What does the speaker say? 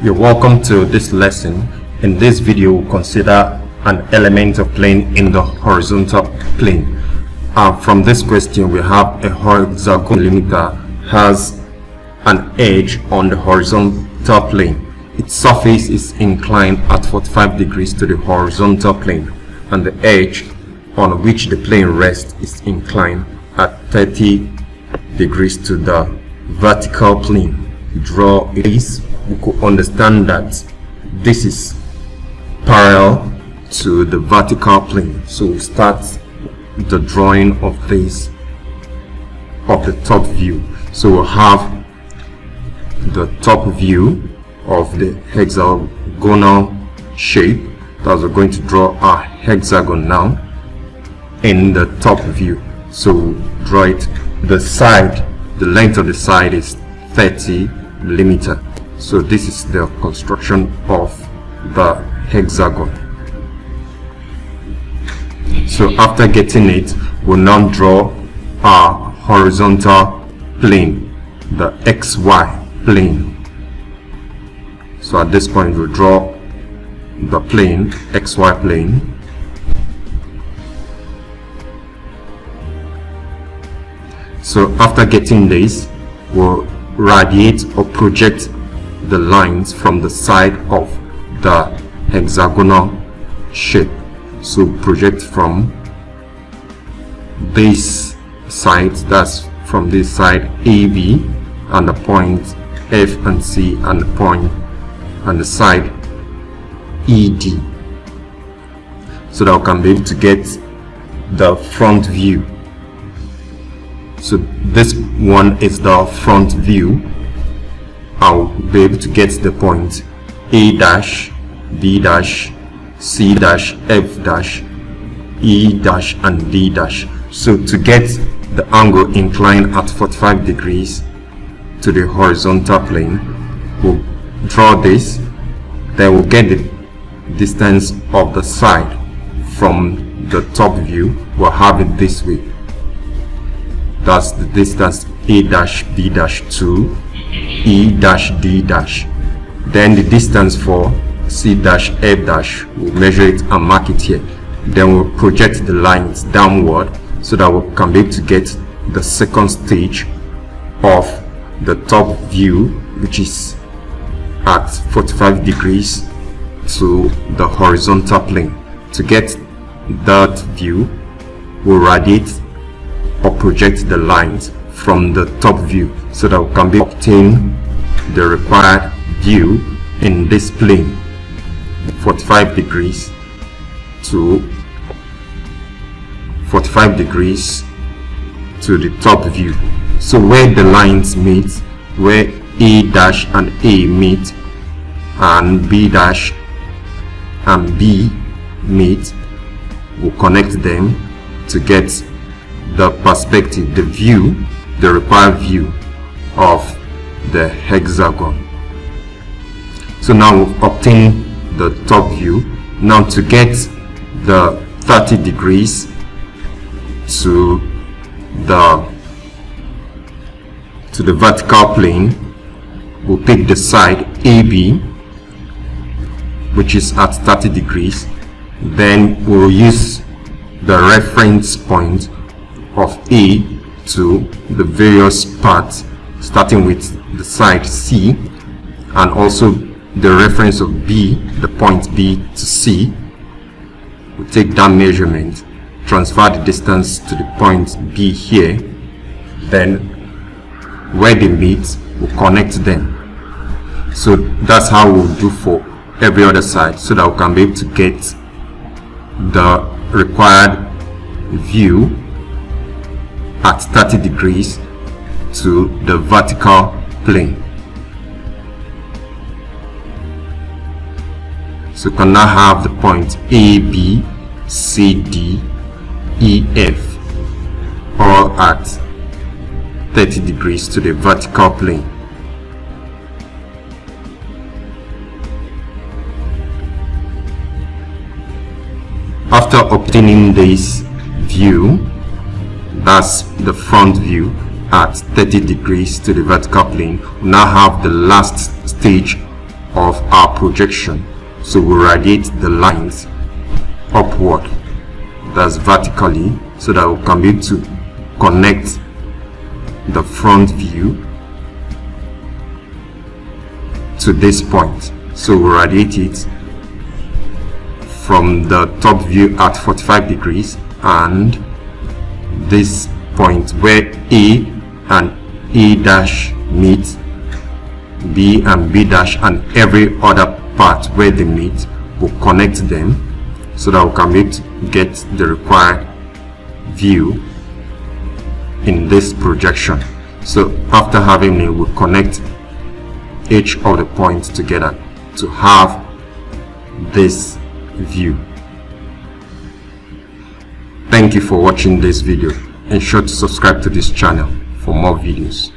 You're welcome to this lesson. In this video, we'll consider an element of plane in the horizontal plane. From this question, we have a hexagonal limiter has an edge on the horizontal plane. Its surface is inclined at 45 degrees to the horizontal plane, and the edge on which the plane rests is inclined at 30 degrees to the vertical plane. Draw this. We could understand that this is parallel to the vertical plane. So we start the drawing of this of the top view. So we'll have the top view of the hexagonal shape. Thus we're going to draw our hexagon now in the top view. So we'll draw it. The side, the length of the side is 30 millimeter. So this is the construction of the hexagon. So after getting it, we'll now draw our horizontal plane, the XY plane. So at this point, we'll draw the plane, XY plane. So after getting this, we'll radiate or project the lines from the side of the hexagonal shape. So project from this side, that's from this side AB, and the point F and C, and the point and the side ED, so that we can be able to get the front view. So this one is the front view. I'll be able to get the point A dash, B dash, C dash, F dash, E dash, and D dash. So to get the angle inclined at 45 degrees to the horizontal plane, we'll draw this. Then we'll get the distance of the side from the top view. We'll have it this way. That's the distance A dash, B dash to E dash, D dash. Then the distance for C dash, F dash, we'll measure it and mark it here. Then we'll project the lines downward so that we can be able to get the second stage of the top view, which is at 45 degrees to the horizontal plane. To get that view, we'll radiate or project the lines from the top view so that we can obtain the required view in this plane, 45 degrees to 45 degrees to the top view. So where the lines meet, where A dash and A meet, and B dash and B meet, we'll connect them to get the perspective, the view, the required view of the hexagon. So now we've obtained the top view. Now to get the 30 degrees to the vertical plane, we'll pick the side AB, which is at 30 degrees. Then we'll use the reference point of A to the various parts, starting with the side C, and also the reference of B, the point B to C. We'll take that measurement, transfer the distance to the point B here, then where they meet, we'll connect them. So that's how we'll do for every other side, so that we can be able to get the required view at 30 degrees to the vertical plane. So we can now have the point A, B, C, D, E, F all at 30 degrees to the vertical plane. After obtaining this view, that's the front view at 30 degrees to the vertical plane, we now have the last stage of our projection. So we radiate the lines upward, that's vertically, so that we can be able to connect the front view to this point. So we radiate it from the top view at 45 degrees, and this point where A and A dash meet, B and B dash, and every other part where they meet, will connect them so that we can be able to get the required view in this projection. So after having it, we'll connect each of the points together to have this view. Thank you for watching this video. Ensure to subscribe to this channel for more videos.